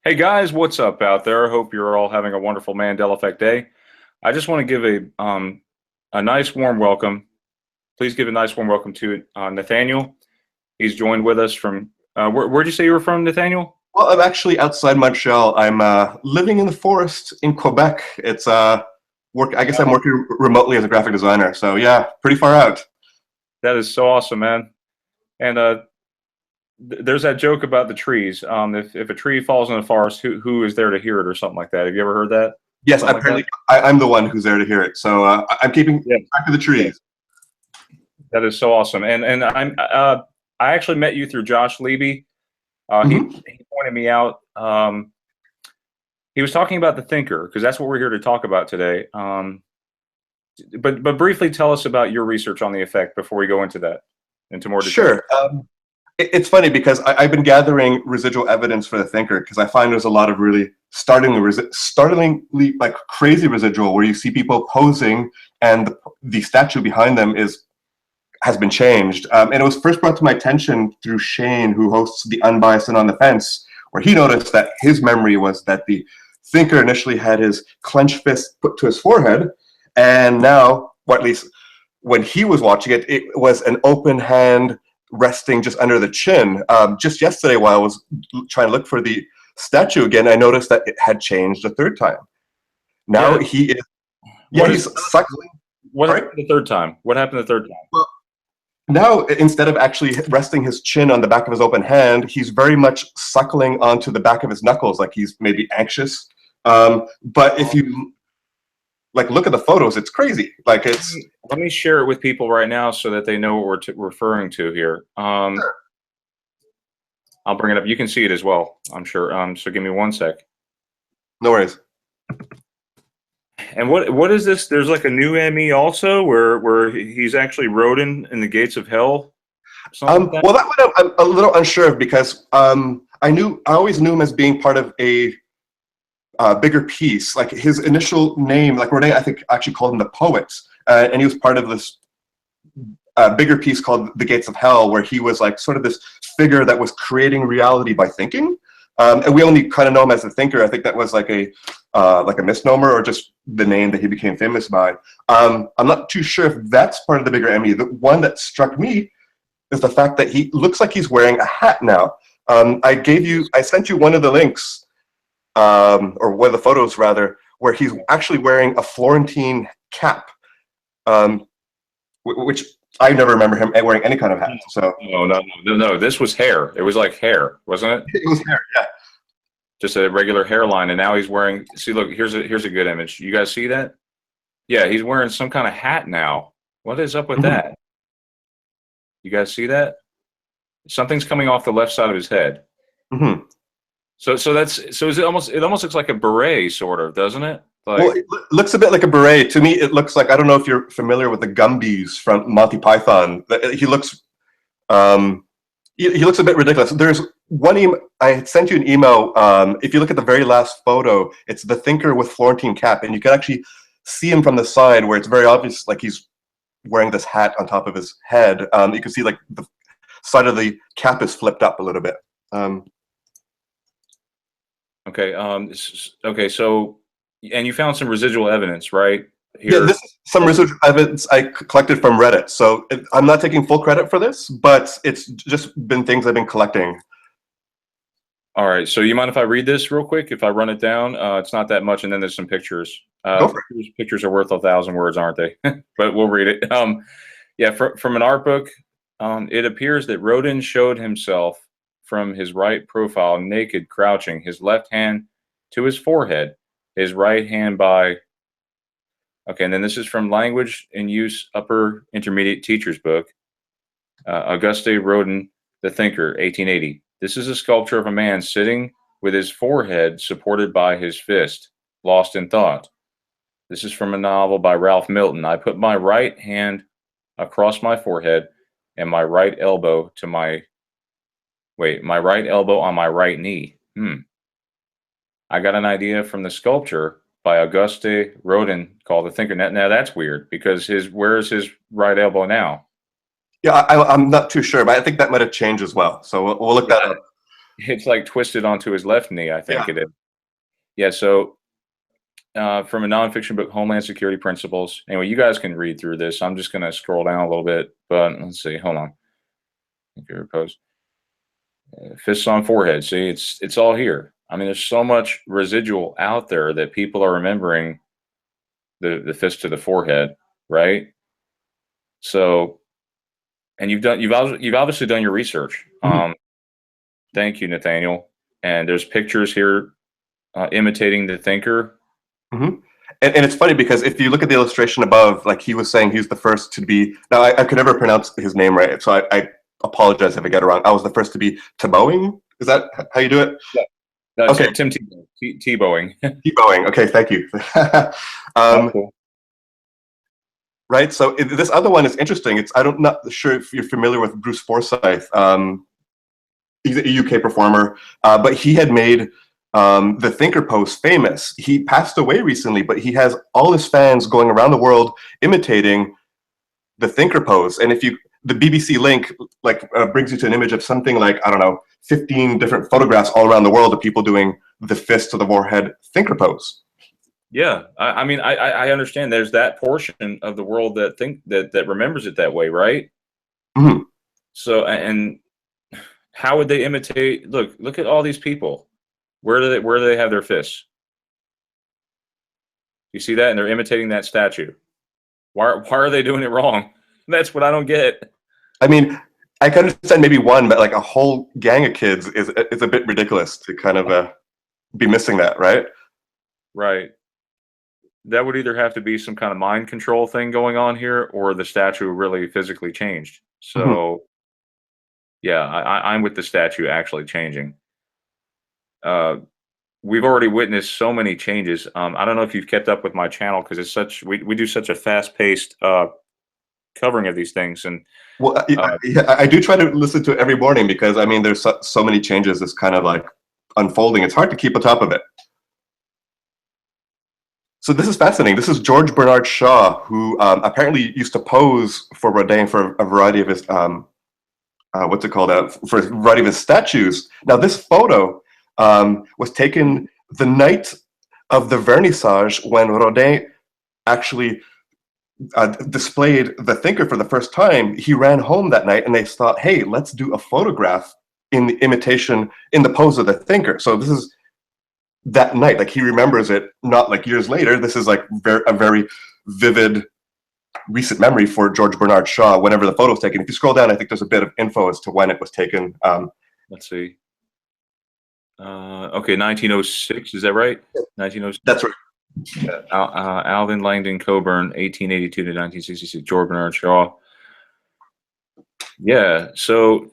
Hey guys, what's up out there? Hope you're all having a wonderful Mandela Effect day. I just want to give a nice warm welcome. Please give a nice warm welcome to Nathaniel. He's joined with us from where'd you say you were from, Nathaniel? Well, I'm actually outside Montreal. I'm living in the forest in Quebec. It's work. I guess I'm working remotely as a graphic designer. So yeah, pretty far out. That is so awesome, man. And there's that joke about the trees. If a tree falls in the forest, who is there to hear it or something like that? Have you ever heard that? Yes, Something like apparently that? I'm the one who's there to hear it. So I'm keeping Yeah. track of the trees. That is so awesome. And I actually met you through Josh Leby. He pointed me out. He was talking about the thinker because that's what we're here to talk about today. But briefly tell us about your research on the effect before we go into that, into more detail. Sure. It's funny because I've been gathering residual evidence for the thinker because I find there's a lot of really startlingly like crazy residual where you see people posing and the statue behind them has been changed. And it was first brought to my attention through Shane, who hosts the Unbiased and On the Fence, where he noticed that his memory was that the thinker initially had his clenched fist put to his forehead, and now, or at least when he was watching it, it was an open hand resting just under the chin. Just yesterday, while I was trying to look for the statue again, I noticed that it had changed a third time. Now he is, he's suckling. What happened the third time? What happened the third time? Well, now, instead of actually resting his chin on the back of his open hand, he's very much suckling onto the back of his knuckles, like he's maybe anxious. But if you look at the photos, it's crazy. Like it's. Let me share it with people right now so that they know what we're referring to here. Sure. I'll bring it up. You can see it as well, I'm sure. So give me one sec. No worries. And what is this? There's like a new ME also where he's actually Rodin in the gates of hell. Like that? Well, that one I'm a little unsure of because I always knew him as being part of a bigger piece. Like his initial name, like Rayne, I think actually called him the poet, and he was part of this bigger piece called The Gates of Hell, where he was like sort of this figure that was creating reality by thinking. And we only kind of know him as the thinker. I think that was like a misnomer or just the name that he became famous by. I'm not too sure if that's part of the bigger ME. The one that struck me is the fact that he looks like he's wearing a hat now. I sent you one of the links, or one of the photos rather, where he's actually wearing a Florentine cap, which I never remember him wearing any kind of hat. So no. This was hair. It was like hair, wasn't it? It was hair, yeah. Just a regular hairline, and now he's wearing. See, look, here's a good image. You guys see that? Yeah, he's wearing some kind of hat now. What is up with that? You guys see that? Something's coming off the left side of his head. So it almost looks like a beret, sort of, doesn't it? Like, well, it looks a bit like a beret. To me, it looks like, I don't know if you're familiar with the Gumbies from Monty Python. He looks a bit ridiculous. There's one I had sent you an email. If you look at the very last photo, it's the thinker with Florentine cap, and you can actually see him from the side where it's very obvious, like he's wearing this hat on top of his head. You can see like the side of the cap is flipped up a little bit. Okay. So, and you found some residual evidence, right? Here. Yeah, this is some residual evidence I collected from Reddit. So I'm not taking full credit for this, but it's just been things I've been collecting. All right. So you mind if I read this real quick? If I run it down, it's not that much, and then there's some pictures. Go for it. Pictures are worth 1,000 words, aren't they? But we'll read it. Yeah, from an art book, it appears that Rodin showed himself from his right profile, naked, crouching, his left hand to his forehead, his right hand by. Okay, and then this is from Language in Use Upper Intermediate Teacher's Book, Auguste Rodin, the Thinker, 1880. This is a sculpture of a man sitting with his forehead supported by his fist, lost in thought. This is from a novel by Ralph Milton. I put my right hand across my forehead and my right elbow on my right knee. I got an idea from the sculpture by Auguste Rodin called The Thinker. Now that's weird because where's his right elbow now? Yeah, I'm not too sure, but I think that might have changed as well. So we'll look that up. it's like twisted onto his left knee, I think Yeah. it is. Yeah. So from a nonfiction book, Homeland Security Principles. Anyway, you guys can read through this. I'm just going to scroll down a little bit, but let's see. Hold on. Post. Fists on forehead. See, it's all here. I mean, there's so much residual out there that people are remembering the fist to the forehead, right? So, and you've obviously done your research. Thank you, Nathaniel. And there's pictures here imitating the thinker. And it's funny because if you look at the illustration above, like he was saying, he's the first to be. Now I could never pronounce his name right, so I apologize if I get it wrong. I was the first to be Tebowing. Is that how you do it? Yeah. No, okay. Tim Tebowing. Tebowing. Okay, thank you. Cool. Right. So this other one is interesting. I'm not sure if you're familiar with Bruce Forsyth. He's a UK performer, but he had made the thinker pose famous. He passed away recently, but he has all his fans going around the world imitating the thinker pose. And if the BBC link brings you to an image of something like, I don't know, 15 different photographs all around the world of people doing the fist to the forehead thinker pose. Yeah, I mean, I understand. There's that portion of the world that remembers it that way, right? So, and how would they imitate? Look at all these people. Where do they have their fists? You see that, and they're imitating that statue. Why are they doing it wrong? That's what I don't get. I mean, I can understand maybe one, but like a whole gang of kids is a bit ridiculous to kind of be missing that, right? Right. That would either have to be some kind of mind control thing going on here, or the statue really physically changed. So, yeah, I'm with the statue actually changing. We've already witnessed so many changes. I don't know if you've kept up with my channel because it's we do such a fast-paced covering of these things. And well, I do try to listen to it every morning because I mean, there's so many changes that's kind of like unfolding. It's hard to keep on top of it. So this is fascinating. This is George Bernard Shaw, who apparently used to pose for Rodin for a variety of his what's it called? For a variety of his statues. Now, this photo was taken the night of the vernissage when Rodin actually displayed the thinker for the first time. He ran home that night, and they thought, "Hey, let's do a photograph in the imitation in the pose of the thinker." So this is that night, like he remembers it, not like years later. This is like a very vivid recent memory for George Bernard Shaw whenever the photo was taken. If you scroll down, I think there's a bit of info as to when it was taken. Let's see. Okay, 1906, is that right? 1906. That's right. Yeah. Alvin Langdon Coburn, 1882 to 1966. George Bernard Shaw. Yeah. So,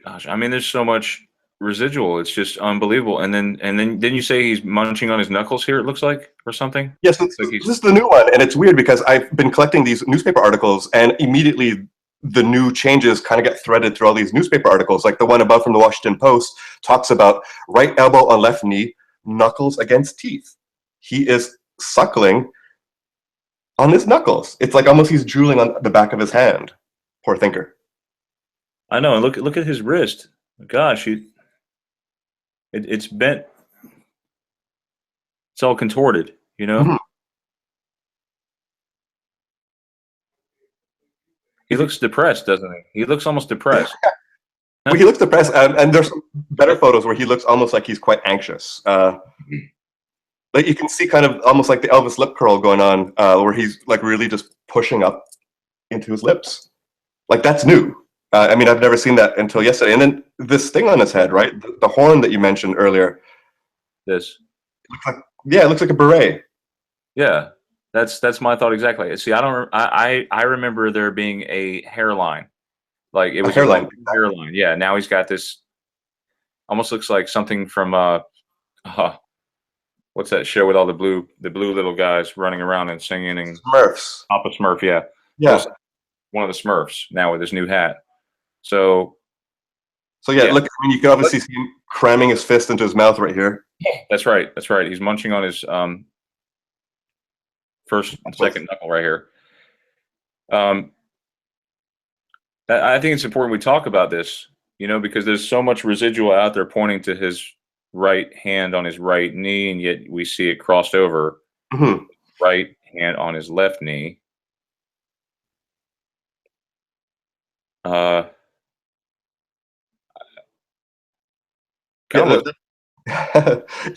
gosh, I mean, there's so much residual. It's just unbelievable. And then didn't you say he's munching on his knuckles here? It looks like, or something. Yes, this is the new one, and it's weird because I've been collecting these newspaper articles, and immediately the new changes kind of get threaded through all these newspaper articles. Like the one above from the Washington Post talks about right elbow on left knee, knuckles against teeth. He is suckling on his knuckles. It's like almost he's drooling on the back of his hand. Poor thinker. I know. And look at his wrist. Gosh, it's bent. It's all contorted, you know? He looks depressed, doesn't he? He looks almost depressed. Well, he looks depressed, and there's some better photos where he looks almost like he's quite anxious. Like you can see kind of almost like the Elvis lip curl going on, where he's like really just pushing up into his lips. Like that's new. I mean, I've never seen that until yesterday. And then this thing on his head, right? The horn that you mentioned earlier. This. It looks like a beret. Yeah, that's my thought exactly. See, I remember there being a hairline, like it was a hairline. Yeah, now he's got this. Almost looks like something from what's that show with all the blue little guys running around and singing and Smurfs. Papa Smurf, yeah. Yeah. One of the Smurfs now with his new hat. So yeah, look. I mean, you can obviously see him cramming his fist into his mouth right here. That's right. That's right. He's munching on his first and second knuckle right here. I think it's important we talk about this. You know, because there's so much residual out there pointing to his right hand on his right knee, and yet we see it crossed over. Mhm. Right hand on his left knee. Uh, Yeah, kind of look. I was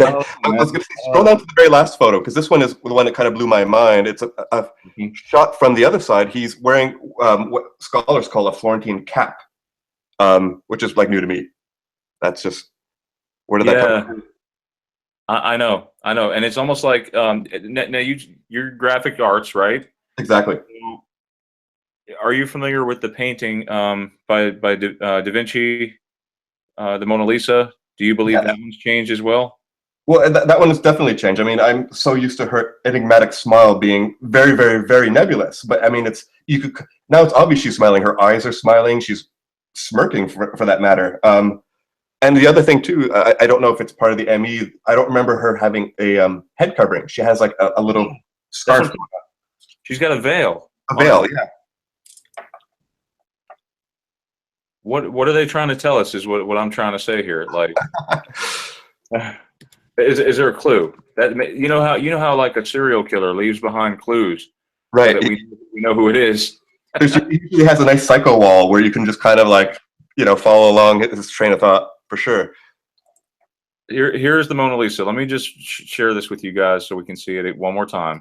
Man. going to say, scroll down to the very last photo, because this one is the one that kind of blew my mind. It's a Mhm. shot from the other side. He's wearing what scholars call a Florentine cap, which is like new to me. That's just, where did that come Yeah, from? I know, and it's almost like now you're graphic arts, right? Exactly. Are you familiar with the painting by Da Vinci, the Mona Lisa? Do you believe that Yes. one's changed as well? Well, that one has definitely changed. I mean, I'm so used to her enigmatic smile being very, very, very nebulous. But I mean, now it's obvious she's smiling. Her eyes are smiling. She's smirking, for that matter. And the other thing too, I don't know if it's part of the ME. I don't remember her having a head covering. She has like a little That's scarf, what she's got, a veil. a veil. Yeah. What are they trying to tell us? Is what I'm trying to say here. Like, is there a clue that you know how like a serial killer leaves behind clues so Right. that we know who it is. She usually has a nice psycho wall where you can just kind of like, follow along his train of thought for sure. Here's the Mona Lisa. Let me just share this with you guys so we can see it one more time.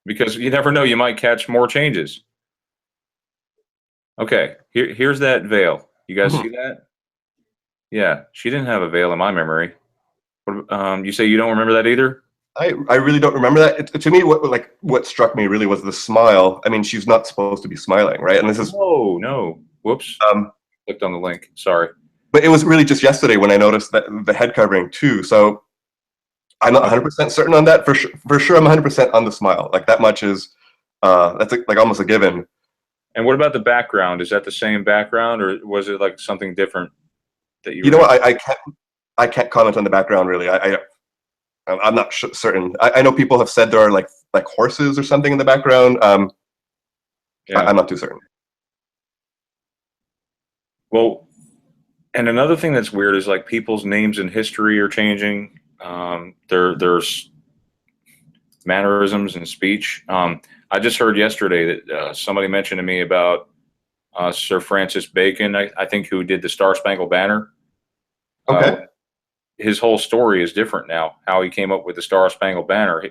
Because you never know, you might catch more changes. Okay, here's that veil. You guys see that? Yeah, she didn't have a veil in my memory. You say you don't remember that either? I really don't remember that. To me, what struck me really was the smile. I mean, she's not supposed to be smiling, right? And this is No. Whoops. um, Clicked on the link. Sorry. but it was really just yesterday when I noticed that the head covering too. So I'm not 100% certain on that. For sure, I'm 100% on the smile. Like that much is that's like almost a given. And what about the background? Is that the same background, or was it like something different that you You know remember? what? I can't comment on the background really. I'm not certain. I know people have said there are like horses or something in the background. Yeah. I'm not too certain. Well, and another thing that's weird is like people's names in history are changing. There's mannerisms in speech. I just heard yesterday that somebody mentioned to me about Sir Francis Bacon, I think, who did the Star Spangled Banner. Okay. His whole story is different now. How he came up with the Star Spangled Banner.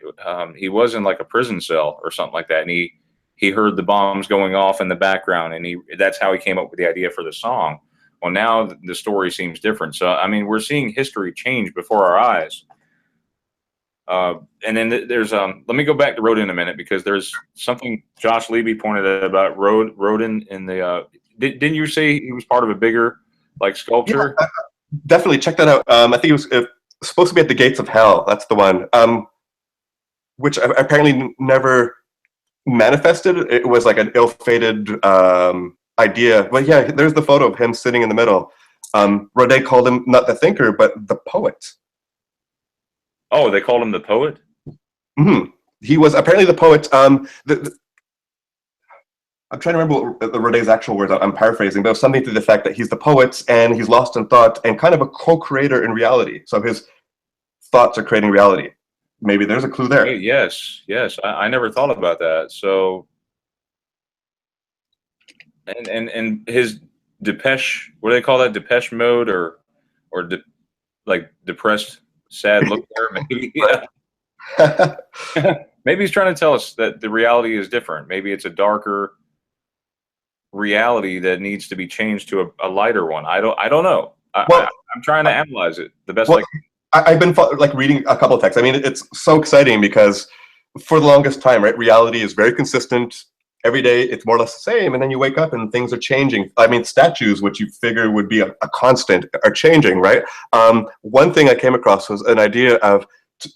He was in like a prison cell or something like that, and he heard the bombs going off in the background, and that's how he came up with the idea for the song. Well, now the story seems different. So I mean, we're seeing history change before our eyes. And then there's let me go back to Rodin a minute, because there's something Josh Levy pointed out about Rodin in the. Didn't you say he was part of a bigger like sculpture? Yeah, definitely check that out. I think it was supposed to be at the gates of hell. That's the one. Which apparently never manifested. It was like an ill-fated idea. But yeah, there's the photo of him sitting in the middle. Rodin called him not the thinker, but the poet. Oh, they called him the poet? Mm-hmm. He was apparently the poet. I'm trying to remember what Rodin's actual words. I'm paraphrasing, but it was something to the effect that he's the poet and he's lost in thought and kind of a co-creator in reality. So his thoughts are creating reality. Maybe there's a clue there. Hey, yes. I never thought about that. So, and his Depeche, what do they call that? Depeche mode, or like depressed, sad look there. Maybe, yeah. Maybe he's trying to tell us that the reality is different. Maybe it's a darker reality that needs to be changed to a lighter one. I don't know. Well, I'm trying to analyze it the best well, I can. I've been like reading a couple of texts. I mean, it's so exciting because for the longest time, right, reality is very consistent. Every day, it's more or less the same, and then you wake up and things are changing. I mean, statues, which you figure would be a constant, are changing, right? One thing I came across was an idea of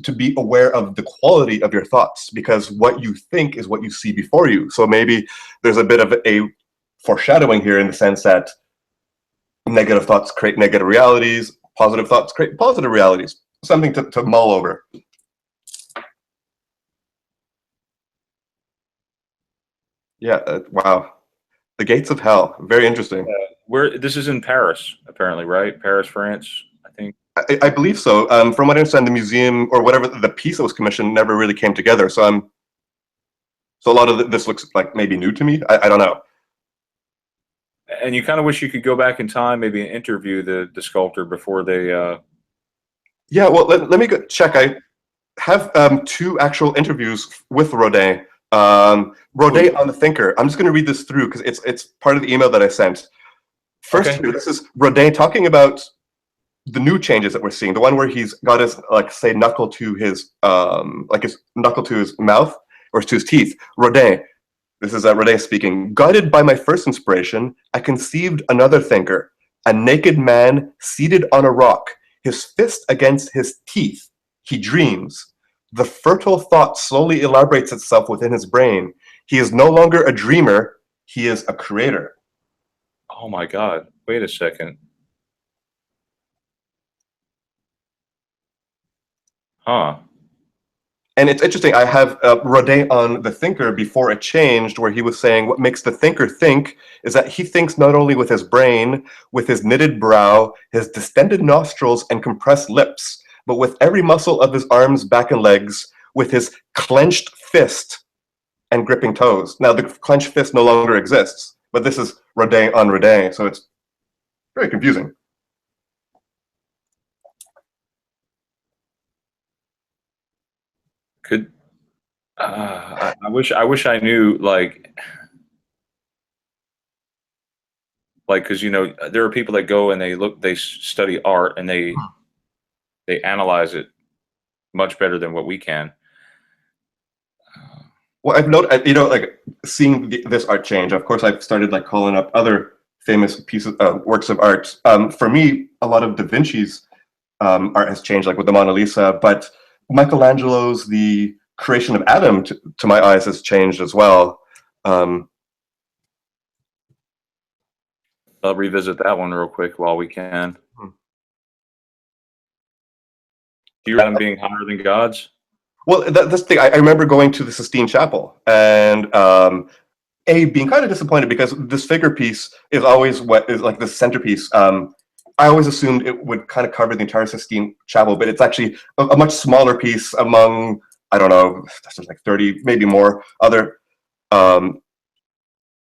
to be aware of the quality of your thoughts, because what you think is what you see before you. So maybe there's a bit of a foreshadowing here in the sense that negative thoughts create negative realities, positive thoughts create positive realities. Something to mull over. Yeah, wow. The gates of hell. Very interesting. Where this is in Paris, apparently, right? Paris, France, I think. I believe so. From what I understand, the museum or whatever the piece that was commissioned never really came together. So a lot of this looks like maybe new to me. I don't know. And you kind of wish you could go back in time, maybe interview the sculptor before they. Yeah, well, let me go check. I have two actual interviews with Rodin. Rodin on the Thinker. I'm just going to read this through because it's part of the email that I sent. First, Okay. here, this is Rodin talking about the new changes that we're seeing. The one where he's got his knuckle to his his knuckle to his mouth or to his teeth. Rodin. This is Rodin speaking. Guided by my first inspiration, I conceived another thinker, a naked man seated on a rock, his fist against his teeth. He dreams. The fertile thought slowly elaborates itself within his brain. He is no longer a dreamer, he is a creator. Oh my God! Wait a second. Huh. And it's interesting, I have Rodin on the Thinker before it changed, where he was saying what makes the thinker think is that he thinks not only with his brain, with his knitted brow, his distended nostrils and compressed lips, but with every muscle of his arms, back, and legs, with his clenched fist and gripping toes. Now, the clenched fist no longer exists, but this is Rodin on Rodin, so it's very confusing. Could I wish I knew like because there are people that go and they study art and they analyze it much better than what we can. Well, I've noted, seeing this art change. Of course, I've started calling up other famous pieces, works of art. For me, a lot of Da Vinci's art has changed, like with the Mona Lisa. But Michelangelo's The Creation of Adam, to my eyes, has changed as well. I'll revisit that one real quick while we can. Do you Adam being higher than God's? Well, this thing, I remember going to the Sistine Chapel and being kind of disappointed because this figure piece is always what is like the centerpiece. I always assumed it would kind of cover the entire Sistine Chapel, but it's actually a much smaller piece among, I don't know, there's like 30, maybe more other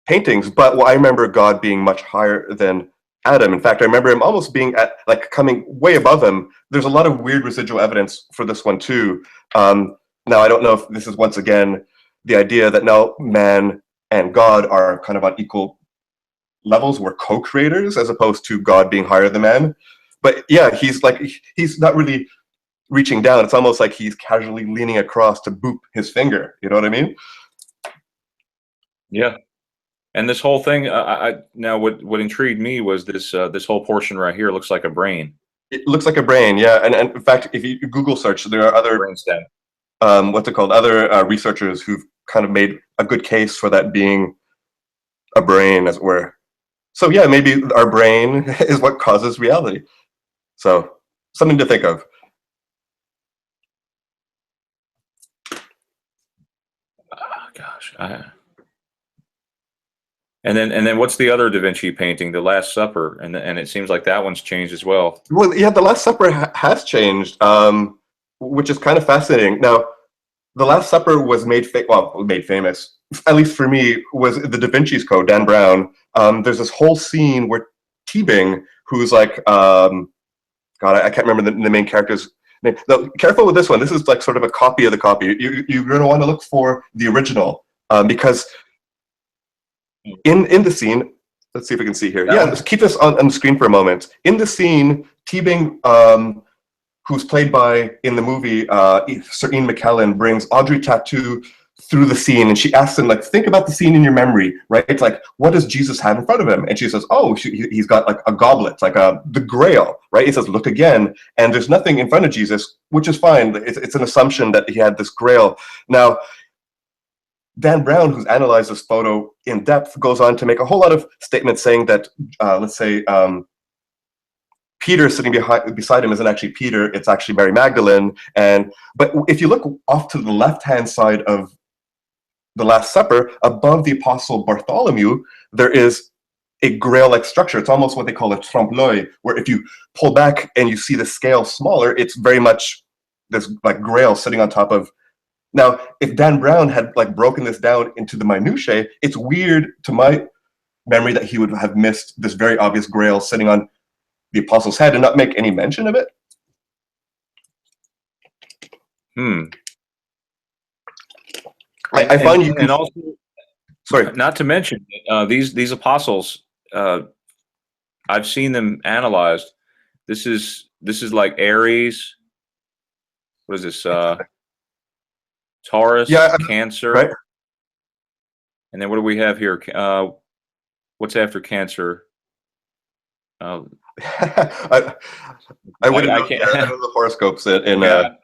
paintings. But I remember God being much higher than Adam. In fact, I remember him almost being at coming way above him. There's a lot of weird residual evidence for this one too. Now, I don't know if this is once again the idea that now man and God are kind of on equal levels. We're co-creators as opposed to God being higher than man. But yeah, he's not really reaching down. It's almost like he's casually leaning across to boop his finger. You know what I mean? Yeah. And this whole thing, now what intrigued me was this whole portion right here looks like a brain. It looks like a brain, yeah. And in fact, if you Google search, there are other what's it called? Other researchers who've kind of made a good case for that being a brain, as it were. So yeah, maybe our brain is what causes reality. So something to think of. Oh, gosh. And then what's the other Da Vinci painting, The Last Supper? And it seems like that one's changed as well. Well, yeah, The Last Supper has changed, which is kind of fascinating. Now, The Last Supper was made famous, at least for me, was the Da Vinci's Code, Dan Brown. There's this whole scene where Teabing, who's like, God, I can't remember the main character's name. No, careful with this one. This is like sort of a copy of the copy. You're going to want to look for the original because in the scene, let's see if we can see here. Yeah, let's keep this on the screen for a moment. In the scene, Teabing, who's played by, in the movie, Sir Ian McKellen, brings Audrey Tautou through the scene, and she asks him, think about the scene in your memory, right? It's like, what does Jesus have in front of him? And she says, oh, he's got a goblet, the Grail, right? He says, look again, and there's nothing in front of Jesus, which is fine. It's an assumption that he had this Grail. Now, Dan Brown, who's analyzed this photo in depth, goes on to make a whole lot of statements saying that, let's say, Peter sitting beside him isn't actually Peter, it's actually Mary Magdalene. But if you look off to the left-hand side of the Last Supper, above the Apostle Bartholomew, there is a grail-like structure. It's almost what they call a trompe-l'oeil, where if you pull back and you see the scale smaller, it's very much this like grail sitting on top of. Now, if Dan Brown had like broken this down into the minutiae, it's weird to my memory that he would have missed this very obvious grail sitting on the apostle's head and not make any mention of it. I find you can, and also, sorry, not to mention these apostles. I've seen them analyzed. This is like Aries. What is this? Taurus, yeah, Cancer, right. And then what do we have here? What's after Cancer? I wouldn't know. can't. I don't know the horoscopes in. I don't have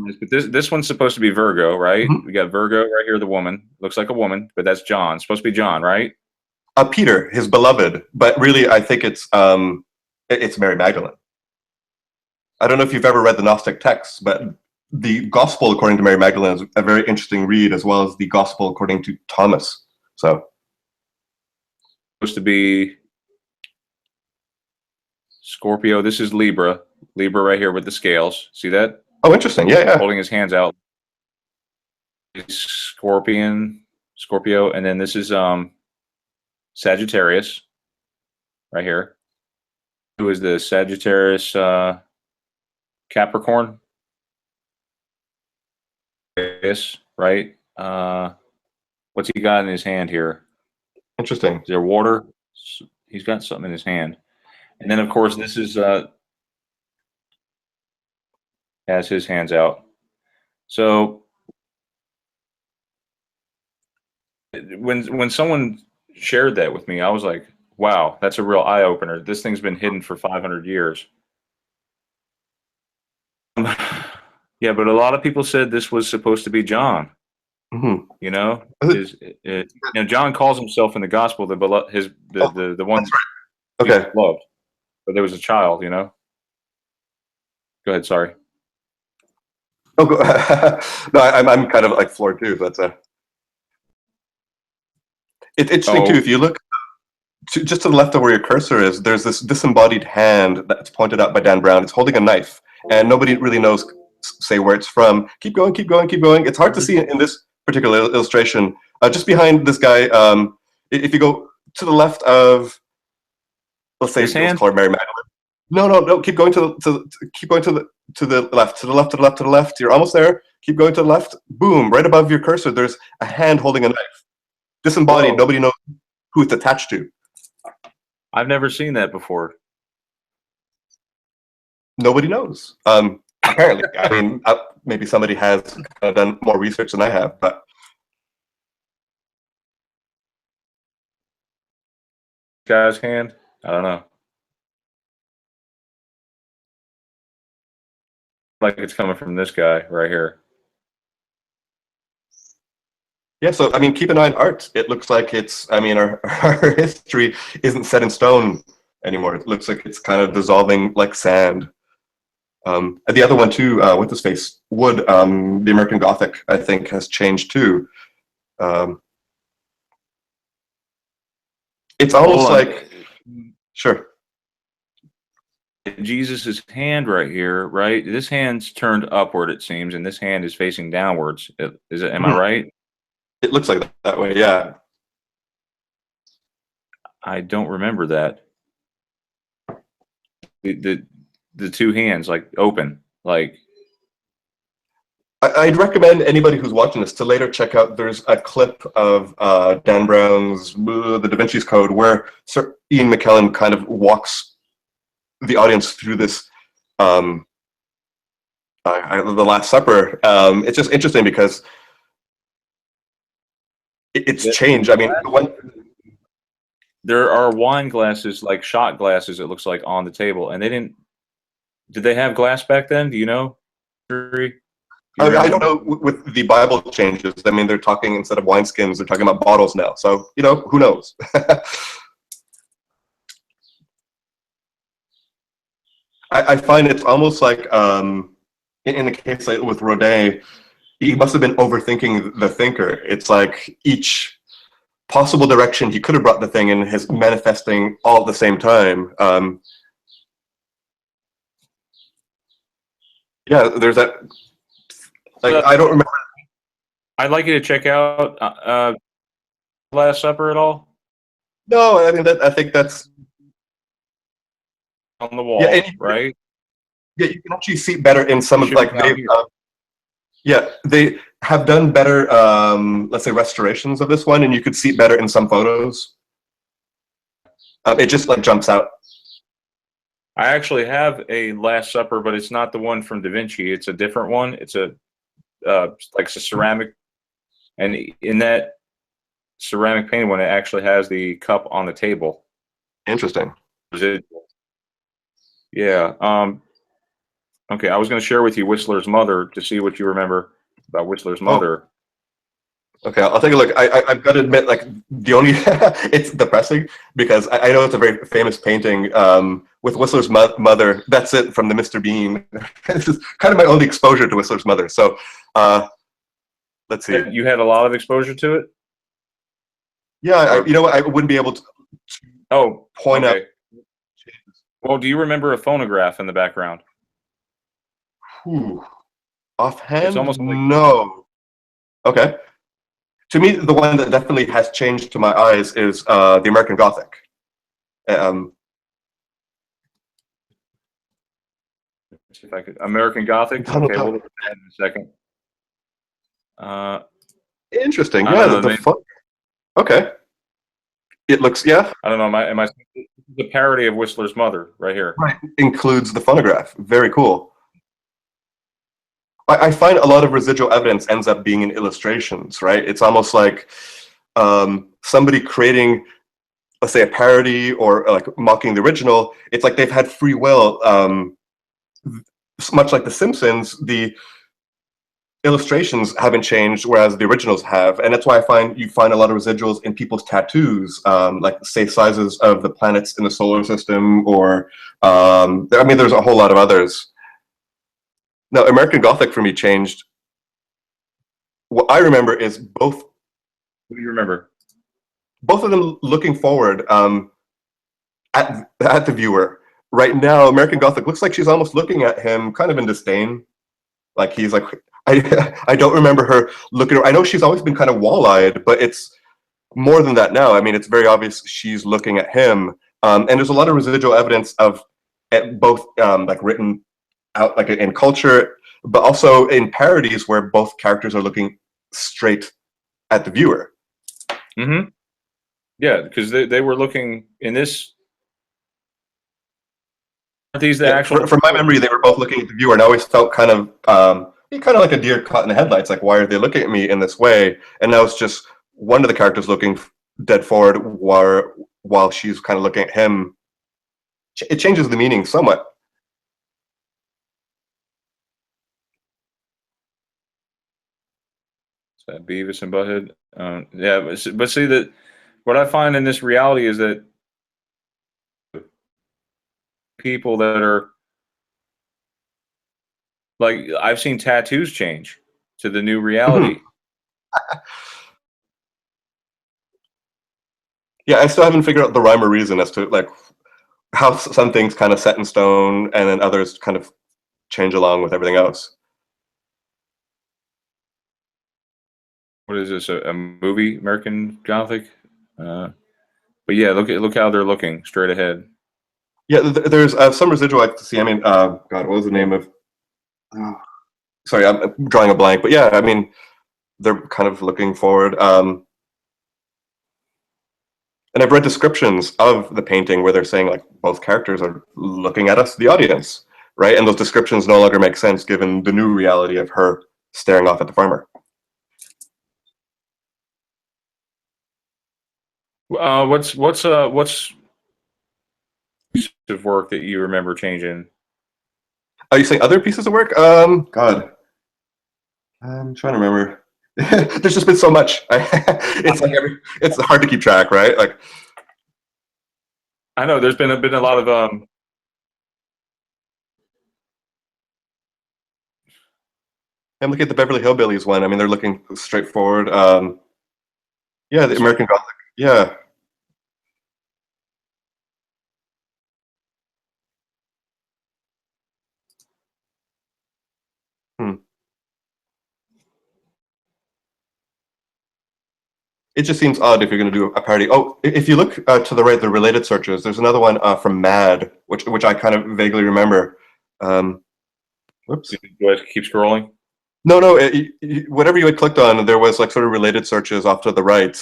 this, but this one's supposed to be Virgo, right? Mm-hmm. We got Virgo right here, the woman. Looks like a woman, but that's John. It's supposed to be John, right? Peter, his beloved, but really, I think it's Mary Magdalene. I don't know if you've ever read the Gnostic texts, but the Gospel according to Mary Magdalene is a very interesting read, as well as the Gospel according to Thomas. So, supposed to be Scorpio. This is Libra. Libra right here with the scales. See that? Oh, interesting. Yeah, yeah. Holding his hands out. Scorpio, and then this is Sagittarius right here. Who is the Sagittarius? Capricorn. Yes, right. What's he got in his hand here? Interesting. Is there water? He's got something in his hand. And then, of course, this is has his hands out. So when someone shared that with me, I was like, wow, that's a real eye opener. This thing's been hidden for 500 years. Yeah, but a lot of people said this was supposed to be John. Mm-hmm. You know, John calls himself in the gospel the one right. Okay. he loved, but there was a child. You know. Go ahead. Sorry. Oh, no, I'm kind of like floored too. But it's interesting too. If you look just to the left of where your cursor is, there's this disembodied hand that's pointed out by Dan Brown. It's holding a knife, and nobody really knows, say, where it's from. Keep going, keep going, keep going. It's hard to see in this particular illustration. Just behind this guy, if you go to the left of, let's say, let's call her Mary Magdalene. No. Keep going to the left. You're almost there. Keep going to the left. Boom! Right above your cursor, there's a hand holding a knife. Disembodied. Whoa. Nobody knows who it's attached to. I've never seen that before. Nobody knows. Apparently, I mean, maybe somebody has done more research than I have, but guy's hand, I don't know. Like it's coming from this guy right here. Yeah, so I mean, keep an eye on art. It looks like it's. I mean, our history isn't set in stone anymore. It looks like it's kind of dissolving like sand. And the other one too, with his face, wood. The American Gothic, I think, has changed too. It's almost like, sure. Jesus's hand right here, right? This hand's turned upward, it seems, and this hand is facing downwards. Is it? Am I right? It looks like that way, yeah. I don't remember that. The two hands like open, like. I'd recommend anybody who's watching this to later check out. There's a clip of Dan Brown's The Da Vinci's Code where Sir Ian McKellen kind of walks the audience through this, the Last Supper. It's just interesting because it's changed. I mean, there are wine glasses, like shot glasses, it looks like, on the table, and they didn't. Did they have glass back then? Do you know? I don't know with the Bible changes. I mean, they're talking, instead of wineskins, they're talking about bottles now. So, you know, who knows? I find it's almost like, in the case with Rodin, he must have been overthinking the thinker. It's like each possible direction he could have brought the thing in is manifesting all at the same time. Yeah, there's that. Like, I don't remember. I'd like you to check out Last Supper at all No, I mean I think that's on the wall, yeah. And right? yeah, you can actually see better in some It of should be like down here. yeah, they have done better. Let's say restorations of this one, and you could see it better in some photos. It just like jumps out. I actually have a Last Supper, but it's not the one from Da Vinci. It's a different one. It's a like a ceramic, and in that ceramic painted one, it actually has the cup on the table. Interesting. Yeah. Okay, I was going to share with you Whistler's Mother to see what you remember about Whistler's Mother. Okay, I'll take a look. I've got to admit, like the only it's depressing because I know it's a very famous painting with Whistler's mother. That's it from the Mr. Bean. This is kind of my only exposure to Whistler's Mother. So let's see. You had a lot of exposure to it. Yeah, you know what? I wouldn't be able to. Point out. Well, do you remember a phonograph in the background? Offhand, it's almost like, no. Okay. To me, the one that definitely has changed to my eyes is the American Gothic. Let's see if I could. American Gothic. Okay, we'll look at that in a second. Interesting. Yeah, okay. It looks, yeah. I don't know. Am I the parody of Whistler's Mother right here? Right. Includes the phonograph. Very cool. I find a lot of residual evidence ends up being in illustrations, right? It's almost like somebody creating, let's say, a parody or like mocking the original. It's like they've had free will. Much like The Simpsons, the illustrations haven't changed, whereas the originals have, and that's why you find a lot of residuals in people's tattoos, like say sizes of the planets in the solar system, or I mean, there's a whole lot of others. Now, American Gothic for me changed. What I remember is both. What do you remember? Both of them looking forward at the viewer. Right now, American Gothic looks like she's almost looking at him, kind of in disdain. Like he's like, I don't remember her looking. I know she's always been kind of wall-eyed, but it's more than that now. I mean, it's very obvious she's looking at him, and there's a lot of residual evidence of both like written out like in culture, but also in parodies where both characters are looking straight at the viewer. Mm-hmm. Yeah, because they were looking in this. Aren't these the actual? From my memory, they were both looking at the viewer, and I always felt kind of like a deer caught in the headlights. Like, why are they looking at me in this way? And now it's just one of the characters looking dead forward while she's kind of looking at him. It changes the meaning somewhat. Beavis and Butthead. Yeah, but see that what I find in this reality is that people that are like, I've seen tattoos change to the new reality. Yeah, I still haven't figured out the rhyme or reason as to like how some things kind of set in stone and then others kind of change along with everything else. What is this? A movie, American Gothic? But yeah, look how they're looking straight ahead. Yeah, there's some residual I see. I mean, God, what was the name of? Sorry, I'm drawing a blank. But yeah, I mean, they're kind of looking forward. And I've read descriptions of the painting where they're saying like both characters are looking at us, the audience, right? And those descriptions no longer make sense given the new reality of her staring off at the farmer. What's piece of work that you remember changing? Are you saying other pieces of work? God, I'm trying to remember. There's just been so much. It's like it's hard to keep track, right? Like, I know there's been a lot of I'm looking at the Beverly Hillbillies one. I mean, they're looking straightforward. Yeah, the American Gothic. Yeah. Hmm. It just seems odd if you're going to do a parody. Oh, if you look to the right, the related searches, there's another one from Mad, which I kind of vaguely remember. Whoops. Do I keep scrolling? No, no. Whatever you had clicked on, there was like sort of related searches off to the right.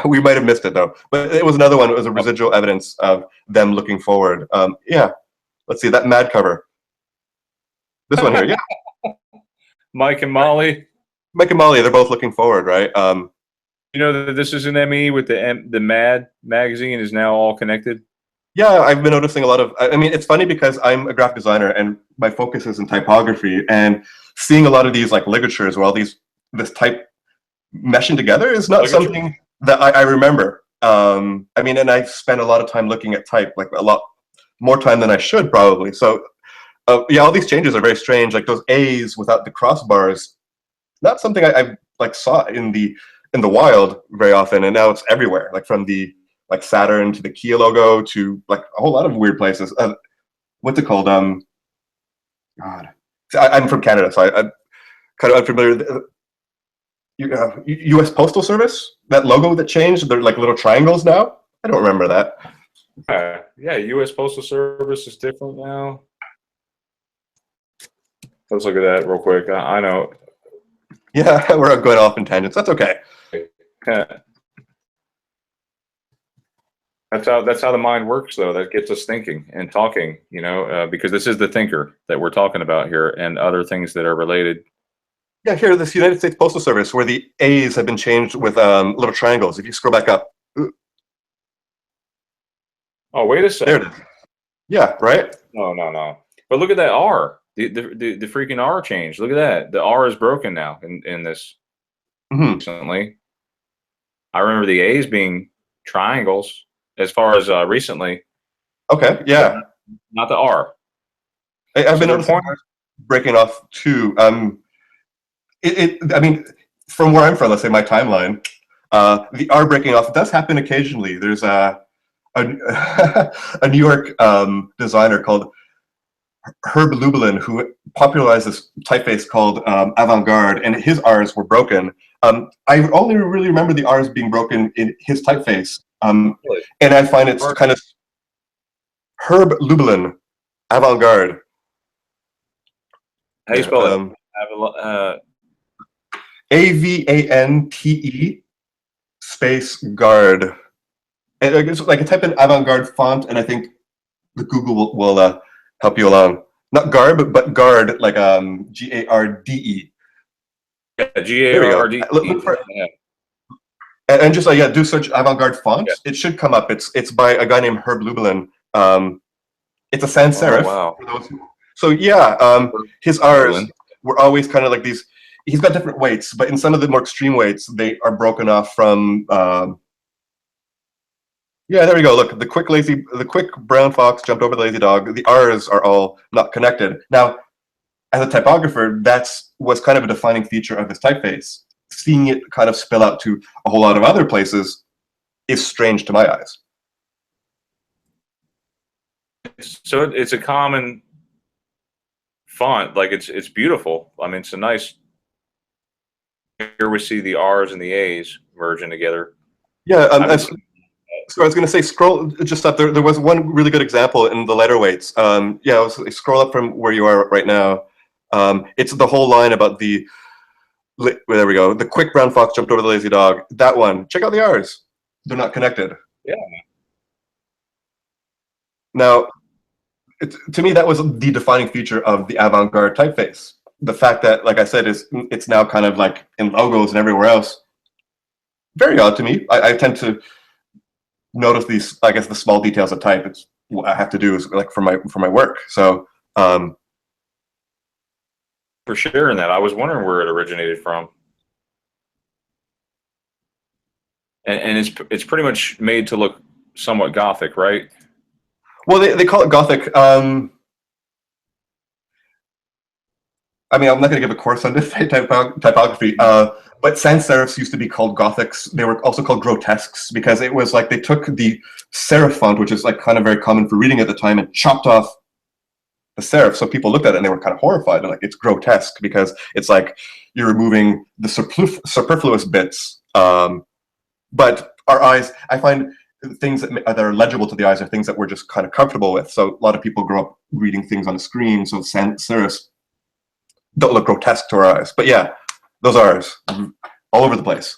We might have missed it though, but it was another one. It was a residual evidence of them looking forward. Yeah. Let's see that Mad cover. This one here, yeah. Mike and Molly. Mike and Molly, they're both looking forward, right? You know that this is an ME with the Mad magazine is now all connected. Yeah, I've been noticing a lot of. I mean, it's funny because I'm a graphic designer and my focus is in typography, and seeing a lot of these like ligatures or all this type meshing together is not something that I remember. I mean, and I've spent a lot of time looking at type, like a lot more time than I should probably. So, yeah, all these changes are very strange. Like those A's without the crossbars, not something I like saw in the wild very often, and now it's everywhere. Like from the like Saturn to the Kia logo to like a whole lot of weird places. What's it called? God, I'm from Canada, so I'm kind of unfamiliar. U.S. Postal Service, that logo that changed, they're like little triangles now. I don't remember that. Yeah, U.S. Postal Service is different now. Let's look at that real quick. I know. Yeah, we're going off in tangents. That's okay. That's how the mind works, though. That gets us thinking and talking, you know, because this is the thinker that we're talking about here, and other things that are related. Yeah, here, this United States Postal Service, where the A's have been changed with little triangles. If you scroll back up. Oh, wait a second. There it is. Yeah, right? No. But look at that R. The freaking R changed. Look at that. The R is broken now in this recently. I remember the A's being triangles as far as recently. Okay, yeah. Not the R. I've been noticing breaking off too. I mean, from where I'm from, let's say my timeline, the R breaking off does happen occasionally. There's a New York designer called Herb Lublin who popularized this typeface called Avant-Garde, and his R's were broken. I only really remember the R's being broken in his typeface, and I find it's kind of Herb Lublin, Avant-Garde. How do you spell it? Avante space guard. And it's like a type in avant-garde font, and I think the Google will help you along. Not garb, but guard, like Garde. Yeah, Garde. And just yeah, do search avant-garde font. Yeah. It should come up. It's by a guy named Herb Lublin. It's a sans serif. Oh, wow. So yeah, his R's were always kind of like these. He's got different weights, but in some of the more extreme weights, they are broken off from. Yeah, there we go. Look, the quick brown fox jumped over the lazy dog. The R's are all not connected. Now, as a typographer, was kind of a defining feature of this typeface. Seeing it kind of spill out to a whole lot of other places is strange to my eyes. So it's a common font. Like it's beautiful. I mean, it's a nice. Here we see the R's and the A's merging together. Yeah, so I was going to say, scroll just up there. There was one really good example in the letter weights. Yeah, scroll up from where you are right now. It's the whole line about the. There we go. The quick brown fox jumped over the lazy dog. That one. Check out the R's. They're not connected. Yeah. Now, to me, that was the defining feature of the avant-garde typeface. The fact that, like I said, it's now kind of like in logos and everywhere else. Very odd to me. I tend to notice these, I guess, the small details of type. It's what I have to do is like for my work. So for sharing that, I was wondering where it originated from. And it's pretty much made to look somewhat Gothic, right? Well, they call it Gothic. I mean, I'm not going to give a course on this typography, but sans serifs used to be called Gothics. They were also called grotesques because it was like they took the serif font, which is like kind of very common for reading at the time, and chopped off the serif. So people looked at it and they were kind of horrified and like, it's grotesque because it's like you're removing the superfluous bits. But our eyes, I find things that are legible to the eyes are things that we're just kind of comfortable with. So a lot of people grow up reading things on the screen, so sans serifs don't look grotesque to our eyes. But yeah, those are ours, all over the place.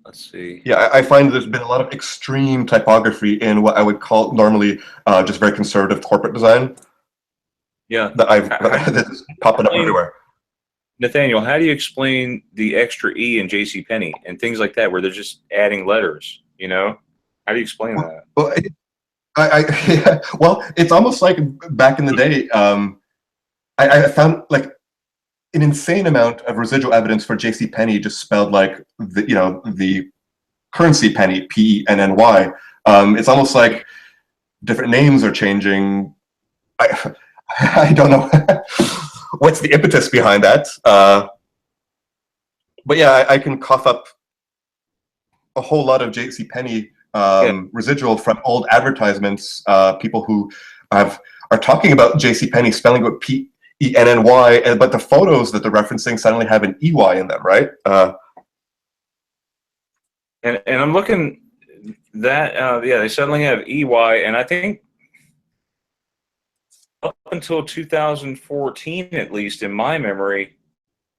Let's see. Yeah, I find there's been a lot of extreme typography in what I would call normally just very conservative corporate design. Yeah, that's popping up everywhere. Nathaniel, how do you explain the extra E in JCPenney and things like that, where they're just adding letters? You know, how do you explain that? Well, yeah, well, it's almost like back in the day. I found like an insane amount of residual evidence for JCPenney just spelled like the currency penny, PENNY. It's almost like different names are changing. I don't know what's the impetus behind that. But yeah, I can cough up a whole lot of JCPenney residual from old advertisements. People who are talking about JCPenney spelling with PENNY, but the photos that they're referencing suddenly have an EY in them, right? And I'm looking that yeah, they suddenly have EY, and I think up until 2014, at least in my memory,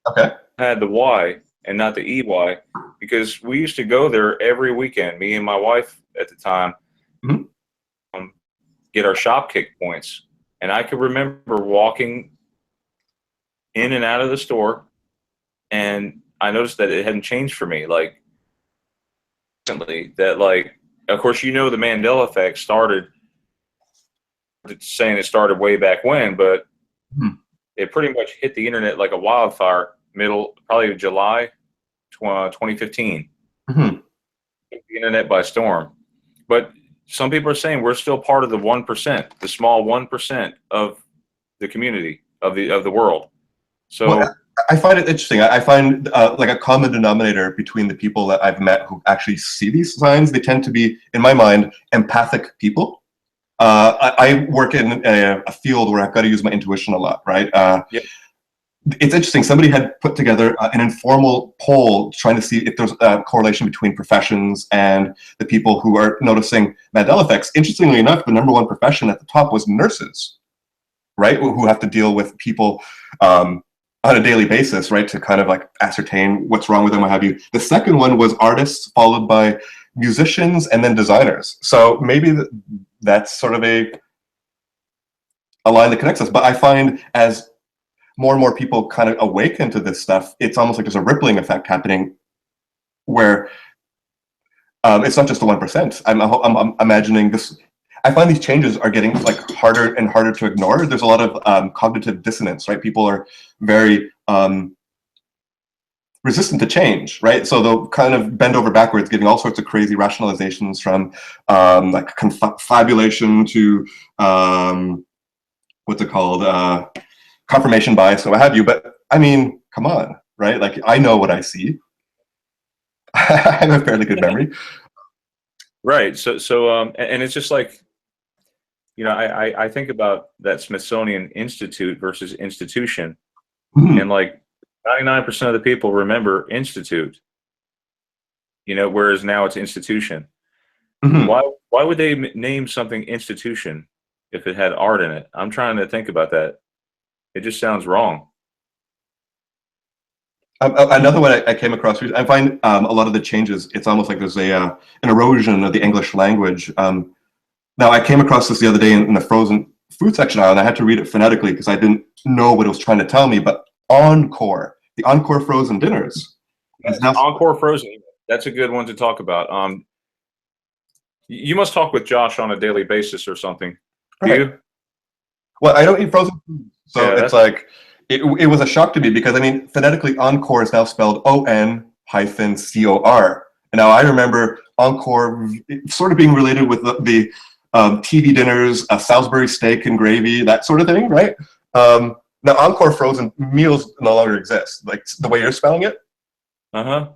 Okay. had the Y and not the EY, because we used to go there every weekend, me and my wife at the time, get our shop kick points. And I could remember walking in and out of the store, and I noticed that it hadn't changed for me. Like, recently, that, like, of course, the Mandela effect started, saying it started way back when, but it pretty much hit the internet like a wildfire, probably July 2015. Took the internet by storm. But some people are saying we're still part of the 1%, the small 1% of the community, of the world. So well, I find it interesting. I find like a common denominator between the people that I've met who actually see these signs, they tend to be, in my mind, empathic people. I work in a field where I've got to use my intuition a lot, right? Yep. It's interesting. Somebody had put together an informal poll trying to see if there's a correlation between professions and the people who are noticing Mandela effects. Interestingly enough, the #1 profession at the top was nurses, right? Who have to deal with people on a daily basis, right? To kind of like ascertain what's wrong with them, what have you. The second one was artists, followed by musicians, and then designers. So maybe that's sort of a line that connects us. But I find as more and more people kind of awaken to this stuff, it's almost like there's a rippling effect happening where it's not just the 1%. I'm imagining this. I find these changes are getting like harder and harder to ignore. There's a lot of cognitive dissonance, right? People are very resistant to change, right? So they'll kind of bend over backwards, giving all sorts of crazy rationalizations from like confabulation to what's it called? Confirmation bias, or what have you. But I mean, come on, right? Like, I know what I see. I have a fairly good memory. Right. So and it's just like, I think about that Smithsonian Institute versus institution, and like 99% of the people remember institute, whereas now it's institution. Why would they name something institution if it had art in it? I'm trying to think about that. It just sounds wrong. Another one I came across, I find a lot of the changes, it's almost like there's an erosion of the English language. Now, I came across this the other day in the frozen food section aisle, and I had to read it phonetically because I didn't know what it was trying to tell me, but Encore, the Encore frozen dinners. Encore frozen, that's a good one to talk about. You must talk with Josh on a daily basis or something. Do you? Well, I don't eat frozen food, so it's like, it was a shock to me because, I mean, phonetically, Encore is now spelled ON-COR. And now I remember Encore sort of being related with the TV dinners, Salisbury steak and gravy, that sort of thing, right? Now Encore frozen meals no longer exist, like the way you're spelling it. Uh-huh.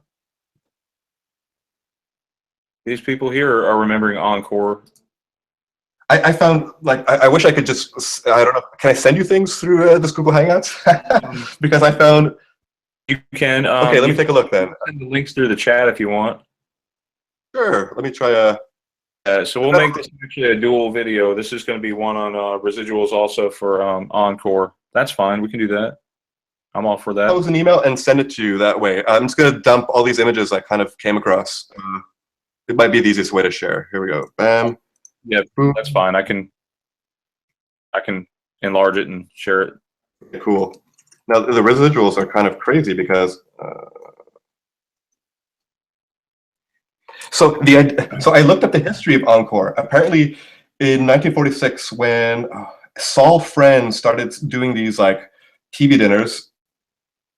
These people here are remembering Encore. I found, like, I wish I could just, I don't know, can I send you things through this Google Hangouts? Because I found, You can. okay, let me take a look then. Send the links through the chat if you want. Sure, let me try So we'll make this actually a dual video. This is going to be one on residuals also for Encore. That's fine. We can do that. I'm all for that. Pose an email and send it to you that way. I'm just going to dump all these images I kind of came across. It might be the easiest way to share. Here we go. Bam. Yeah, that's fine. I can enlarge it and share it. Okay, cool. Now the residuals are kind of crazy because so I looked up the history of Encore. Apparently, in 1946, when Saul Friend started doing these like TV dinners,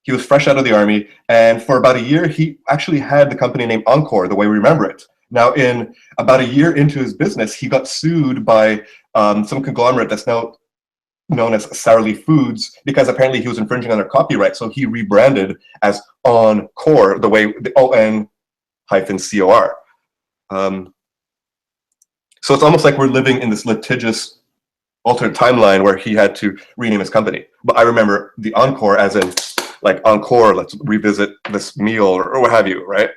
he was fresh out of the army, and for about a year, he actually had the company named Encore, the way we remember it. Now, in about a year into his business, he got sued by some conglomerate that's now known as Sourly Foods, because apparently he was infringing on their copyright. So he rebranded as On-Cor, the way the ON-COR. So it's almost like we're living in this litigious alternate timeline where he had to rename his company. But I remember the Encore as in like Encore, let's revisit this meal or what have you, right?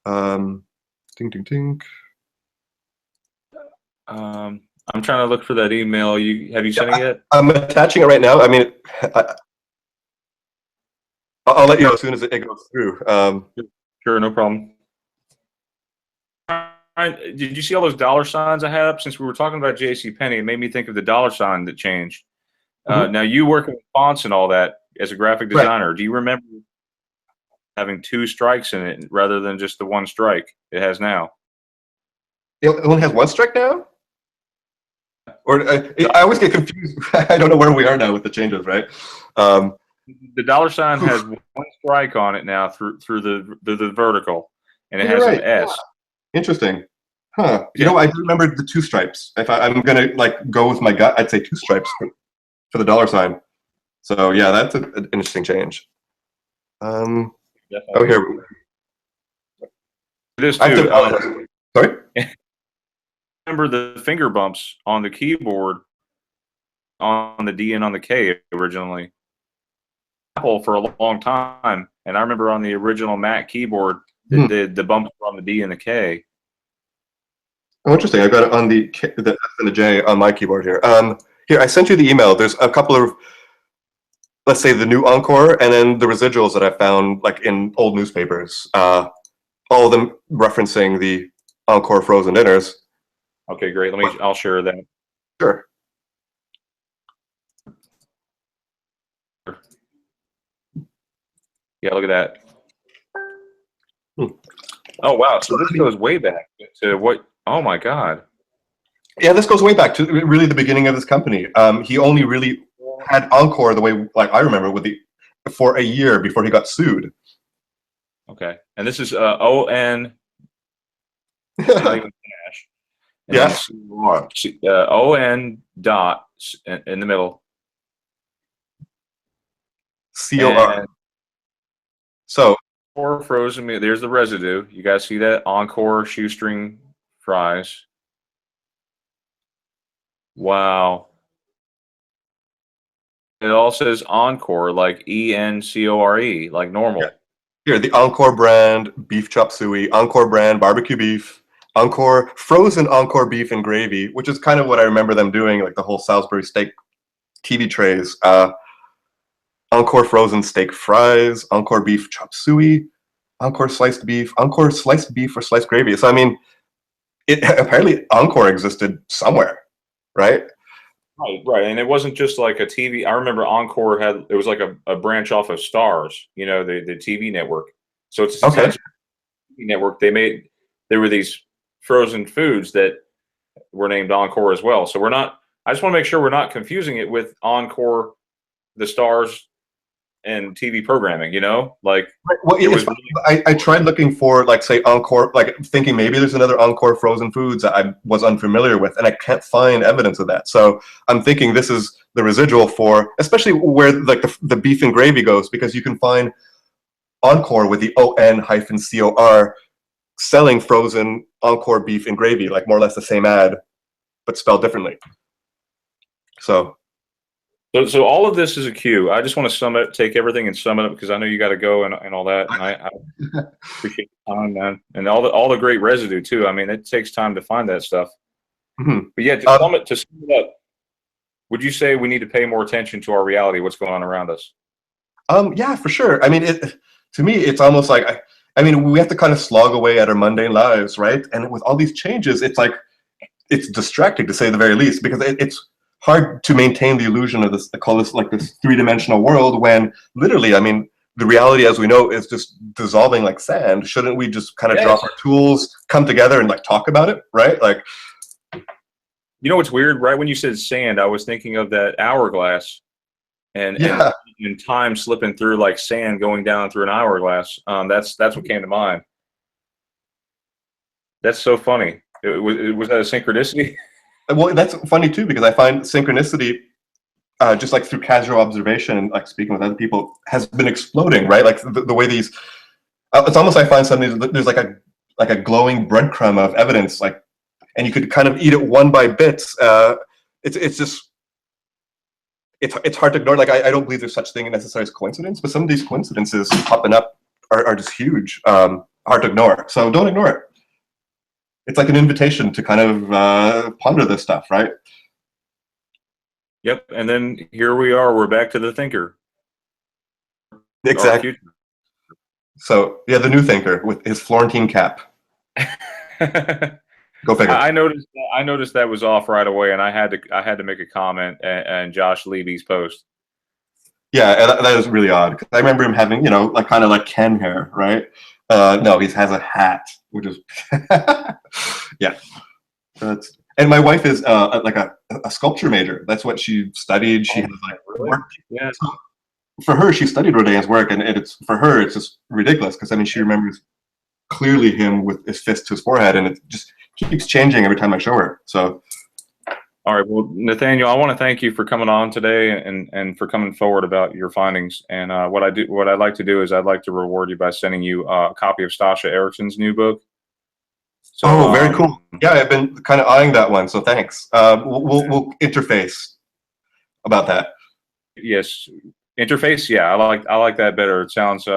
Ding, ding, ding. I'm trying to look for that email. Have you sent it yet? I'm attaching it right now. I mean, I'll let you know as soon as it goes through. Sure, no problem. Did you see all those dollar signs I had up? Since we were talking about JCPenney, it made me think of the dollar sign that changed. Now, you working with fonts and all that as a graphic designer, do you remember having 2 strikes in it rather than just the 1 strike it has now? It only has 1 strike now? Or I always get confused. I don't know where we are now with the changes, right? The dollar sign has 1 strike on it now through the vertical, and it has an S. Interesting. Huh. You know, I do remember the 2 stripes. If I'm gonna like go with my gut, I'd say 2 stripes for the dollar sign. So yeah, that's an interesting change. Oh, here. It is too. Sorry? Remember the finger bumps on the keyboard on the D and on the K originally. Apple for a long time, and I remember on the original Mac keyboard, the bumps were on the D and the K. Oh, interesting. I got it on the F and the J on my keyboard here. Here, I sent you the email. There's a couple of, let's say, the new Encore, and then the residuals that I found like in old newspapers. All of them referencing the Encore frozen dinners. Okay, great. I'll share that. Sure. Yeah, look at that. Oh wow! So this goes way back to what? Oh my God! Yeah, this goes way back to really the beginning of this company. He only really had Encore the way, like I remember, for a year before he got sued. Okay, and this is ON. Not even dash. Yeah. ON dot in the middle. COR. So. Or frozen meat. There's the residue. You guys see that? Encore shoestring fries. Wow. It all says Encore, like ENCORE, like normal. Yeah. Here, the Encore brand beef chop suey, Encore brand barbecue beef, Encore frozen Encore beef and gravy, which is kind of what I remember them doing, like the whole Salisbury steak TV trays. Encore frozen steak fries, Encore beef chop suey, Encore sliced beef or sliced gravy. So I mean, apparently Encore existed somewhere, right? Right, and it wasn't just like a TV. I remember Encore it was like a branch off of Stars, you know, the TV network. So it's a TV network. There were these frozen foods that were named Encore as well. So I just want to make sure we're not confusing it with Encore, the Stars in TV programming. You know, like Well, it it's was. funny. I tried looking for, like, say, Encore, like thinking maybe there's another Encore frozen foods that I was unfamiliar with, and I can't find evidence of that. So I'm thinking this is the residual for, especially where like the beef and gravy goes, because you can find Encore with the ON-COR selling frozen Encore beef and gravy, like more or less the same ad, but spelled differently. So So all of this is a cue. I just want to sum it, take everything and sum it up because I know you got to go and all that. And I appreciate the time, man, and all the great residue too. I mean, it takes time to find that stuff. mhm. But yeah, to sum it up, would you say we need to pay more attention to our reality, what's going on around us? Yeah, for sure. I mean, to me, it's almost like, I mean, we have to kind of slog away at our mundane lives, right? And with all these changes, it's like, it's distracting to say the very least, because it's hard to maintain the illusion of this, I call this like this three-dimensional world, when literally, I mean, the reality as we know is just dissolving like sand. Shouldn't we just kind of drop our tools, come together and like talk about it, right? Like, you know what's weird? Right when you said sand, I was thinking of that hourglass and yeah. and time slipping through like sand going down through an hourglass. That's what came to mind. That's so funny. Was that a synchronicity? Well, that's funny too, because I find synchronicity, just like through casual observation and like speaking with other people, has been exploding, right? Like the way these, it's almost, I find something, there's like a glowing breadcrumb of evidence, like, and you could kind of eat it one by bits. It's just, it's hard to ignore. Like, I don't believe there's such thing necessarily as coincidence, but some of these coincidences popping up are just huge, hard to ignore. So don't ignore it. It's like an invitation to kind of ponder this stuff, right? Yep. And then here we are. We're back to the thinker. Exactly. So yeah, the new thinker with his Florentine cap. Go figure. I noticed that was off right away, and I had to make a comment and Josh Levy's post. Yeah, that was really odd, because I remember him having, you know, like kind of like Ken hair, right? No, he has a hat, which is yeah. And my wife is like a sculpture major. That's what she studied. She has like work. Yeah. For her, she studied Rodin's work, and it's, for her, it's just ridiculous, because I mean, she remembers clearly him with his fist to his forehead, and it just keeps changing every time I show her. So. All right. Well, Nathaniel, I want to thank you for coming on today and for coming forward about your findings. And what I'd like to do is I'd like to reward you by sending you a copy of Stasha Ericsson's new book. So, oh, very cool. Yeah, I've been kind of eyeing that one, so thanks. We'll interface about that. Yes, interface. Yeah, I like that better. It sounds.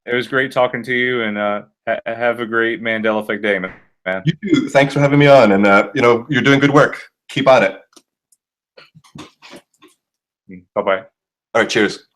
It was great talking to you, and have a great Mandela Effect day, man. You too. Thanks for having me on, and you know, you're doing good work. Keep on it. Bye-bye. All right, cheers.